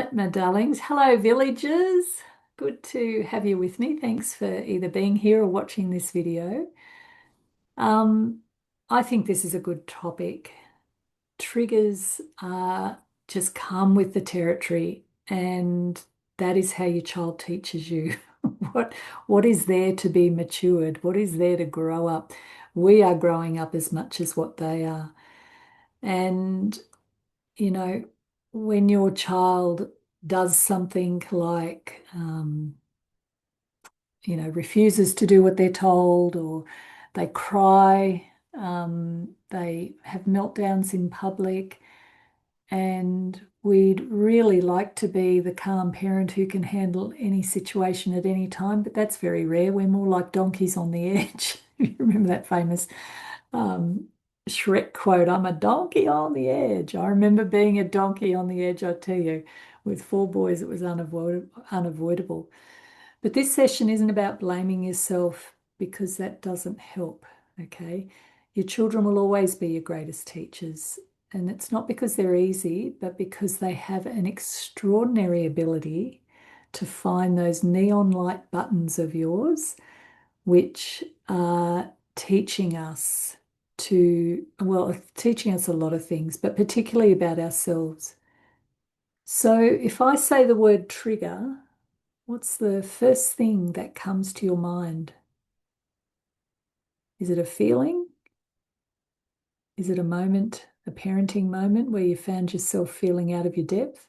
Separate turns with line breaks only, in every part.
right, my darlings. Hello, villagers. Good to have you with me. Thanks for either being here or watching this video. Um, I think this is a good topic. Triggers just come with the territory, and that is how your child teaches you what what is there to be matured, what is there to grow up. We are growing up as much as what they are. And you know, when your child does something like, refuses to do what they're told, or they cry, they have meltdowns in public, and we'd really like to be the calm parent who can handle any situation at any time, but that's very rare. We're more like donkeys on the edge. You remember that famous um, Shrek quote, I'm a donkey on the edge. I remember being a donkey on the edge, I tell you. With four boys, it was unavoidable. But this session isn't about blaming yourself because that doesn't help, okay? Your children will always be your greatest teachers. And it's not because they're easy, but because they have an extraordinary ability to find those neon light buttons of yours, which are teaching us teaching us a lot of things, but particularly about ourselves. So if I say the word trigger, what's the first thing that comes to your mind? Is it a feeling? Is it a moment, a parenting moment where you found yourself feeling out of your depth?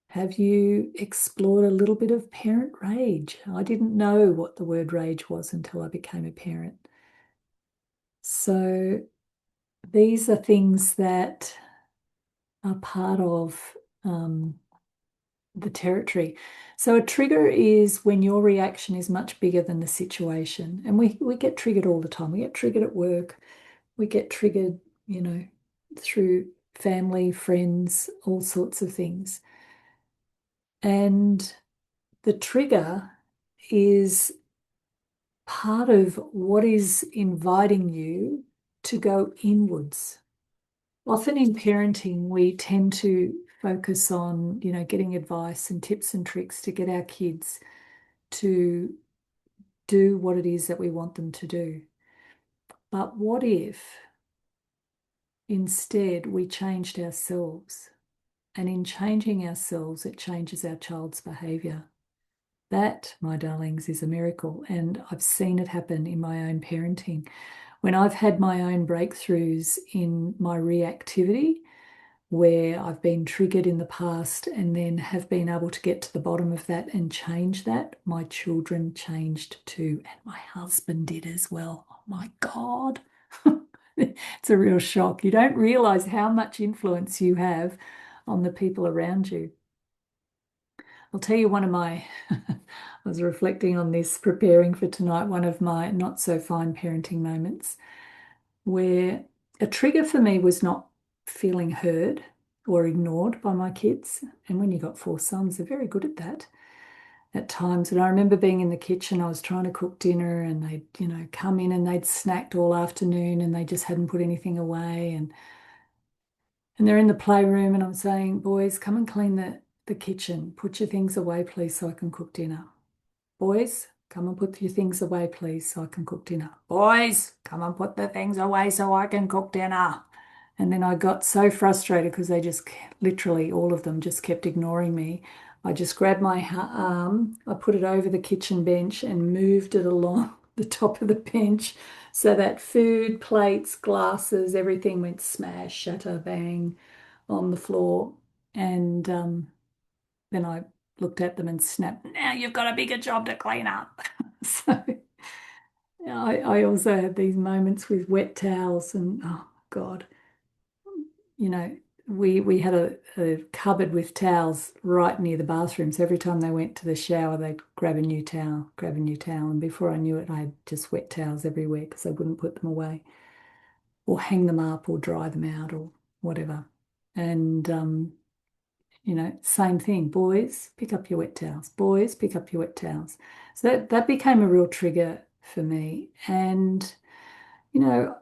Have you explored a little bit of parent rage? I didn't know what the word rage was until I became a parent. So these are things that are part of the territory. So a trigger is when your reaction is much bigger than the situation. And we get triggered all the time. We get triggered at work. We get triggered, through family, friends, all sorts of things. And the trigger is part of what is inviting you to go inwards. Often in parenting, we tend to focus on, getting advice and tips and tricks to get our kids to do what it is that we want them to do. But what if instead we changed ourselves? And in changing ourselves, it changes our child's behavior. That, my darlings, is a miracle. And I've seen it happen in my own parenting. When I've had my own breakthroughs in my reactivity, where I've been triggered in the past and then have been able to get to the bottom of that and change that, my children changed too. And my husband did as well. Oh my God. It's a real shock. You don't realize how much influence you have on the people around you. I'll tell you one of my, I was reflecting on this, preparing for tonight, one of my not so fine parenting moments where a trigger for me was not feeling heard or ignored by my kids. And when you've got four sons, they're very good at that at times. And I remember being in the kitchen, I was trying to cook dinner and they'd, come in and they'd snacked all afternoon and they just hadn't put anything away. And they're in the playroom and I'm saying, boys, come and clean the kitchen. Put your things away, please, so I can cook dinner. Boys, come and put your things away, please, so I can cook dinner. Boys, come and put the things away so I can cook dinner. And then I got so frustrated because they just literally, all of them just kept ignoring me. I just grabbed my arm, I put it over the kitchen bench and moved it along the top of the bench so that food, plates, glasses, everything went smash, shatter, bang on the floor. And then I looked at them and snapped, now you've got a bigger job to clean up. So I also had these moments with wet towels and oh God, you know, we had a cupboard with towels right near the bathroom. So every time they went to the shower, they'd grab a new towel, grab a new towel. And before I knew it, I had just wet towels everywhere because I wouldn't put them away or hang them up or dry them out or whatever. And same thing. Boys, pick up your wet towels. Boys, pick up your wet towels. So that became a real trigger for me. And, you know,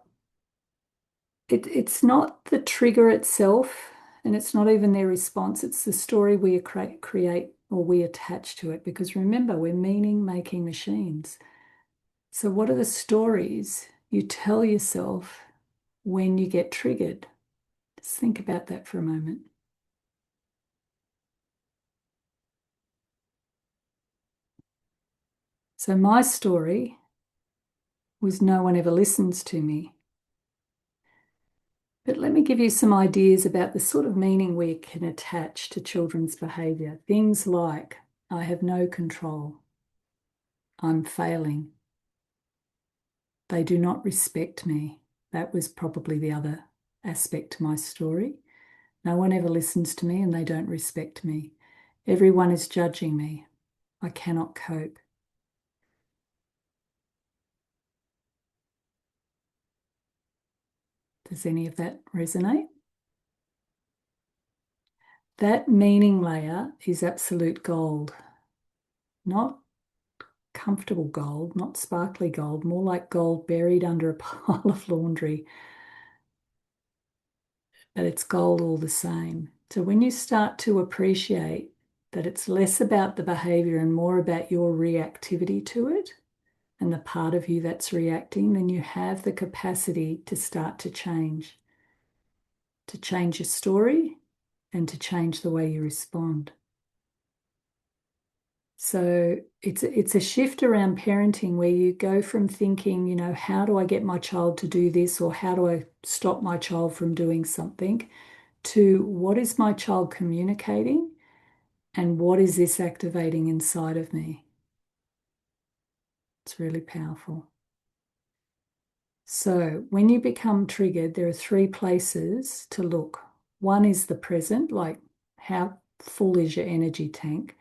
it's not the trigger itself. and it's not even their response, it's the story we create or we attach to it. Because remember, we're meaning-making machines. So what are the stories you tell yourself when you get triggered? Just think about that for a moment. So my story was no one ever listens to me. But let me give you some ideas about the sort of meaning we can attach to children's behaviour. Things like, I have no control. I'm failing. They do not respect me. That was probably the other aspect to my story. No one ever listens to me and they don't respect me. Everyone is judging me. I cannot cope. Does any of that resonate? That meaning layer is absolute gold, not comfortable gold, not sparkly gold, more like gold buried under a pile of laundry. But it's gold all the same. So when you start to appreciate that it's less about the behavior and more about your reactivity to it and the part of you that's reacting, then you have the capacity to start to change your story and to change the way you respond. So it's a shift around parenting where you go from thinking, you know, how do I get my child to do this, or how do I stop my child from doing something, to what is my child communicating and what is this activating inside of me? It's really powerful. So when you become triggered, there are 3 places to look. One is the present, like how full is your energy tank?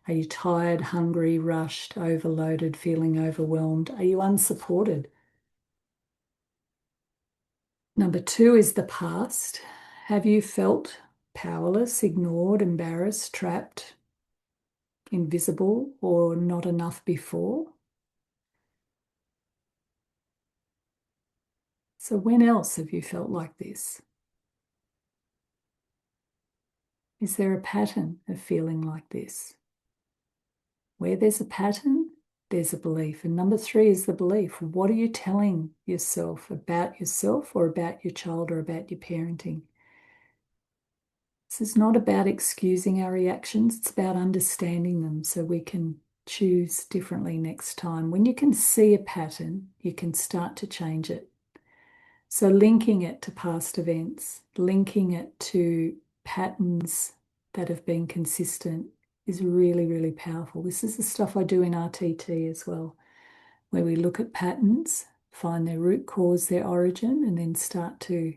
Are you tired, hungry, rushed, overloaded, feeling overwhelmed? Are you unsupported? Number 2 is the past. Have you felt powerless, ignored, embarrassed, trapped, invisible, or not enough before? So when else have you felt like this? Is there a pattern of feeling like this? Where there's a pattern, there's a belief. And number 3 is the belief. What are you telling yourself about yourself or about your child or about your parenting? This is not about excusing our reactions. It's about understanding them so we can choose differently next time. When you can see a pattern, you can start to change it. So linking it to past events, linking it to patterns that have been consistent is really, really powerful. This is the stuff I do in RTT as well, where we look at patterns, find their root cause, their origin, and then start to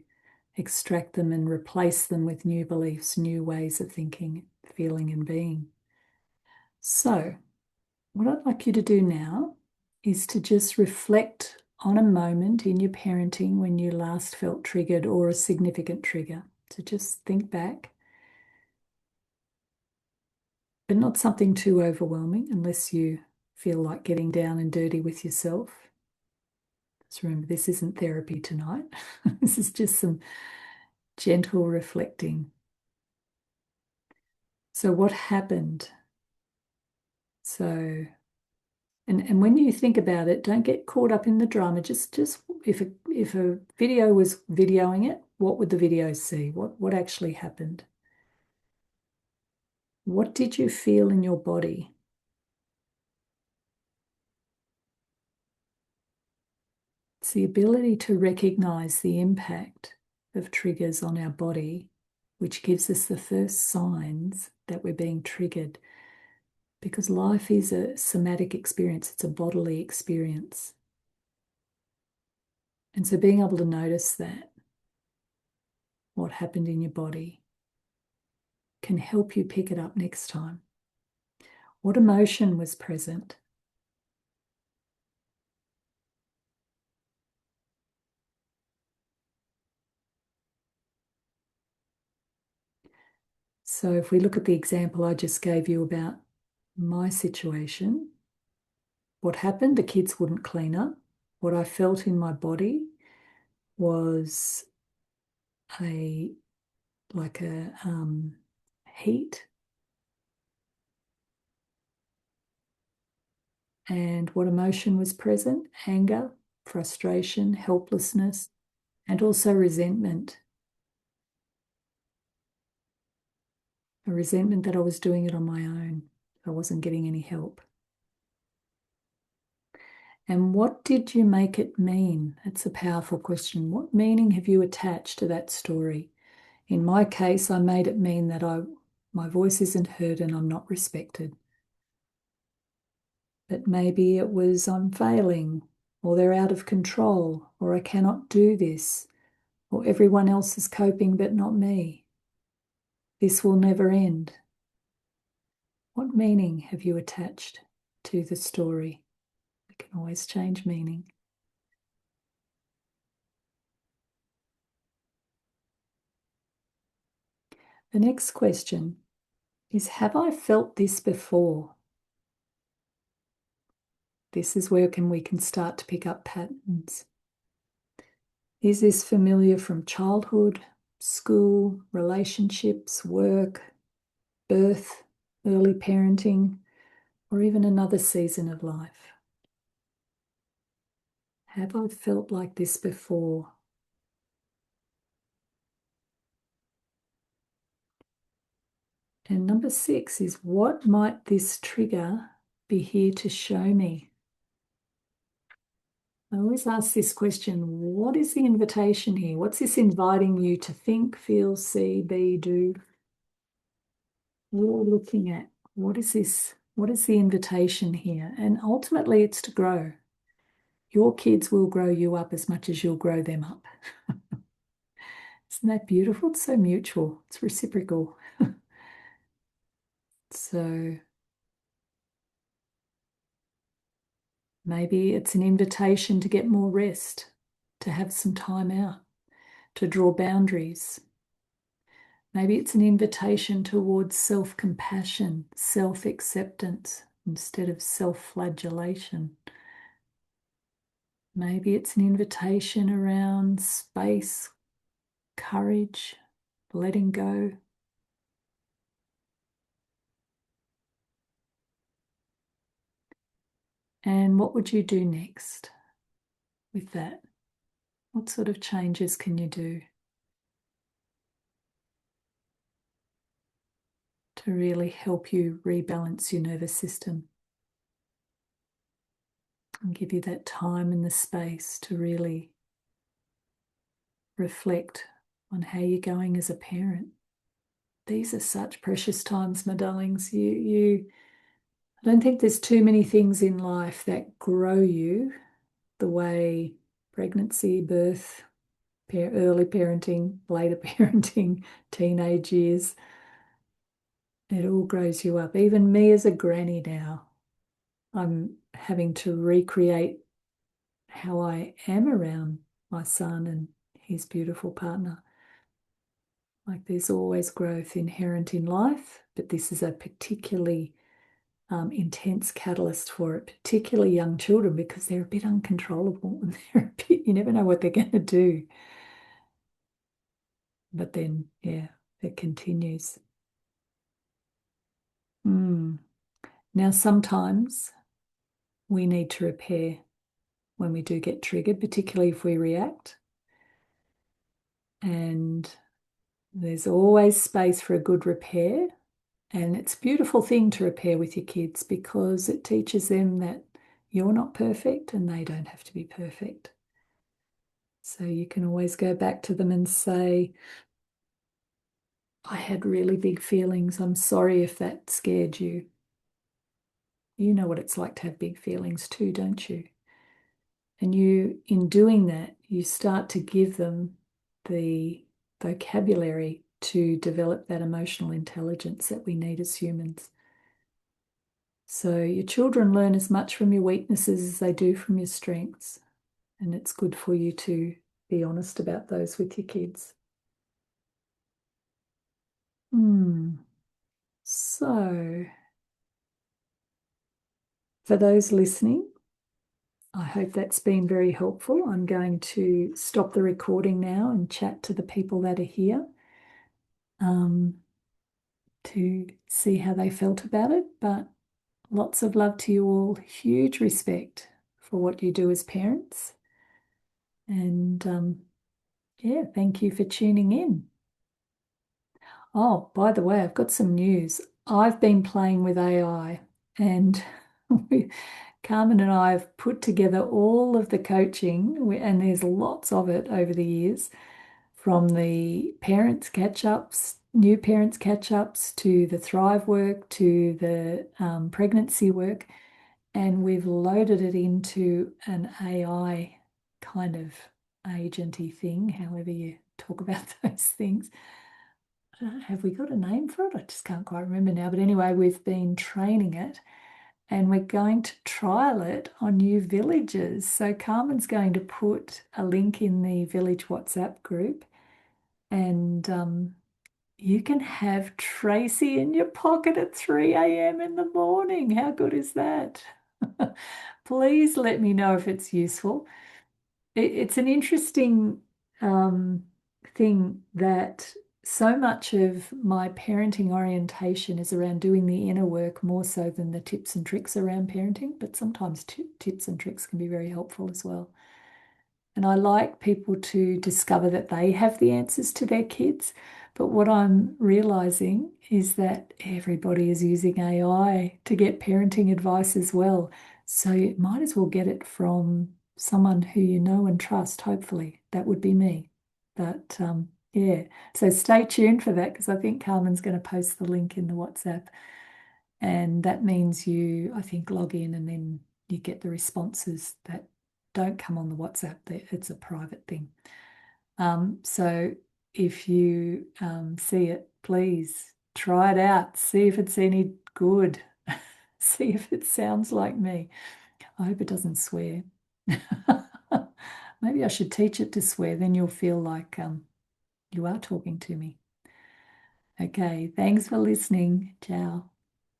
extract them and replace them with new beliefs, new ways of thinking, feeling, and being. So what I'd like you to do now is to just reflect on a moment in your parenting when you last felt triggered or a significant trigger. So just think back, but not something too overwhelming unless you feel like getting down and dirty with yourself. Just remember, this isn't therapy tonight. This is just some gentle reflecting. So what happened? So, and when you think about it, don't get caught up in the drama. Just if a video was videoing it, what would the video see? What actually happened? What did you feel in your body? It's the ability to recognize the impact of triggers on our body, which gives us the first signs that we're being triggered. Because life is a somatic experience, it's a bodily experience. And so being able to notice that, what happened in your body, can help you pick it up next time. What emotion was present? So if we look at the example I just gave you about my situation, what happened? The kids wouldn't clean up. What I felt in my body was a like a heat. And what emotion was present? Anger, frustration, helplessness, and also resentment. A resentment that I was doing it on my own. I wasn't getting any help. And what did you make it mean? It's a powerful question. What meaning have you attached to that story? In my case, I made it mean that my voice isn't heard and I'm not respected. But maybe it was I'm failing, or they're out of control, or I cannot do this, or everyone else is coping but not me. This will never end. What meaning have you attached to the story? We can always change meaning. The next question is, have I felt this before? This is where we can start to pick up patterns. Is this familiar from childhood, school, relationships, work, birth, early parenting, or even another season of life? Have I felt like this before? And number 6 is, what might this trigger be here to show me? I always ask this question, what is the invitation here? What's this inviting you to think, feel, see, be, do? You're looking at, what is this? What is the invitation here? And ultimately, it's to grow. Your kids will grow you up as much as you'll grow them up. Isn't that beautiful? It's so mutual. It's reciprocal. So maybe it's an invitation to get more rest, to have some time out, to draw boundaries. Maybe it's an invitation towards self-compassion, self-acceptance instead of self-flagellation. Maybe it's an invitation around space, courage, letting go. And what would you do next with that? What sort of changes can you do to really help you rebalance your nervous system and give you that time and the space to really reflect on how you're going as a parent? These are such precious times, my darlings. I don't think there's too many things in life that grow you the way pregnancy, birth, early parenting, later parenting, teenage years. It all grows you up. Even me as a granny now, I'm having to recreate how I am around my son and his beautiful partner. Like there's always growth inherent in life, but this is a particularly intense catalyst for it, particularly young children, because they're a bit uncontrollable and you never know what they're going to do. But then, yeah, it continues. Now, sometimes we need to repair when we do get triggered, particularly if we react. And there's always space for a good repair. And it's a beautiful thing to repair with your kids because it teaches them that you're not perfect and they don't have to be perfect. So you can always go back to them and say, I had really big feelings. I'm sorry if that scared you. You know what it's like to have big feelings too, don't you? And in doing that, you start to give them the vocabulary to develop that emotional intelligence that we need as humans. So your children learn as much from your weaknesses as they do from your strengths. And it's good for you to be honest about those with your kids. So, for those listening, I hope that's been very helpful. I'm going to stop the recording now and chat to the people that are here. um, to see how they felt about it. But lots of love to you all. Huge respect for what you do as parents. And yeah, thank you for tuning in. Oh, by the way, I've got some news. I've been playing with AI, and Carmen and I have put together all of the coaching, and there's lots of it over the years, from the parents catch-ups, new parents catch-ups, to the Thrive work, to the pregnancy work, and we've loaded it into an AI kind of agenty thing, however you talk about those things. Have we got a name for it? I just can't quite remember now. But anyway, we've been training it and we're going to trial it on new villages. So Carmen's going to put a link in the village WhatsApp group, and you can have Tracy in your pocket at 3 a.m. in the morning. How good is that? Please let me know if it's useful. It's an interesting thing that so much of my parenting orientation is around doing the inner work more so than the tips and tricks around parenting, but sometimes tips and tricks can be very helpful as well. And I like people to discover that they have the answers to their kids. But what I'm realizing is that everybody is using AI to get parenting advice as well. So you might as well get it from someone who you know and trust, hopefully. That would be me. But yeah, so stay tuned for that, because I think Carmen's going to post the link in the WhatsApp. And that means you, I think, log in and then you get the responses that don't come on the WhatsApp. It's a private thing. So if you see it, please try it out. See if it's any good. See if it sounds like me. I hope it doesn't swear. Maybe I should teach it to swear, then you'll feel like you are talking to me. Okay, thanks for listening. Ciao.